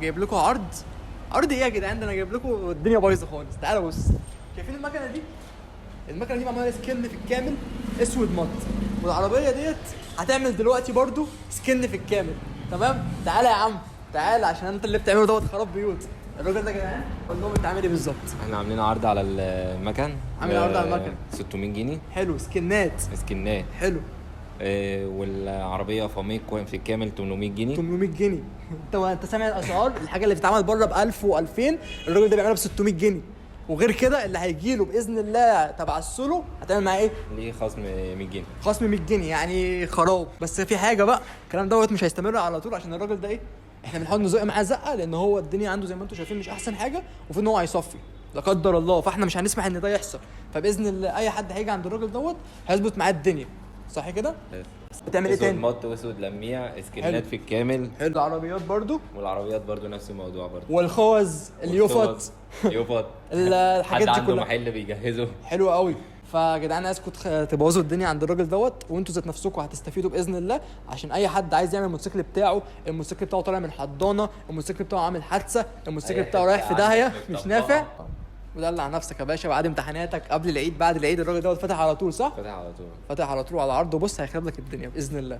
جايب لكم عرض ايه يا جدعان؟ ده انا جايب لكم الدنيا بايظه خالص. تعالوا بص، شايفين المكنه دي؟ المكنه دي معموله سكن في الكامل اسود مط، والعربيه ديت هتعمل دلوقتي برضو سكن في الكامل. تمام؟ تعالى يا عم تعالى، عشان انت اللي بتعمله دوت خراب بيوت. الراجل ده يا جدعان قول لهم انت عامل ايه بالظبط. احنا عاملين عرض على المكن، عامل عرض على المكن 600 جنيه حلو، سكنات سكنات حلو. والعربيه فاميك في الكامل 800 جنيه 800 جنيه. انت سامع الاسعار؟ الحاجه اللي بتتعمل بره ب 1000 و2000 الراجل ده بيعملها ب 600 جنيه. وغير كده اللي هيجي له باذن الله تبع السولو هتعمل معاه ايه؟ ليه خصم 100 جنيه خصم 100 جنيه يعني خراب. بس في حاجه بقى، الكلام دوت مش هيستمر على طول، عشان الراجل ده ايه، احنا بنحاول نزق معاه زقه، لان هو الدنيا عنده زي ما انتم شايفين مش احسن حاجه، وفي ان هو هيصفي لا قدر الله، فاحنا مش هنسمح ان ده يحصل. فباذن الله اي حد هيجي عند الراجل دوت هيظبط معاه الدنيا، صح كده؟ بتعمل ايه اسود تاني؟ مط واسود لميع حلو. سكنات في الكامل. حلو. العربيات برضو والعربيات برضو نفس الموضوع برضو، والخوذ اليوفط يوفط الحاجات حد دي عنده كلها محل بيجهزه. حلوه قوي. فيا جدعان عايزكم تبوظوا الدنيا عند الراجل دوت، وانتوا ذات نفسكم هتستفيدوا باذن الله، عشان اي حد عايز يعمل الموتوسيكل بتاعه، الموتوسيكل بتاعه طالع من حضانه، الموتوسيكل بتاعه عامل حادثه، الموتوسيكل بتاعه رايح في داهيه مش نافع. ودلع نفسك يا باشا، بعد امتحاناتك قبل العيد بعد العيد الراجل دوت فاتح على طول، صح؟ فاتح على طول، فاتح على طول على عرضه. بص هيخرب لك الدنيا باذن الله.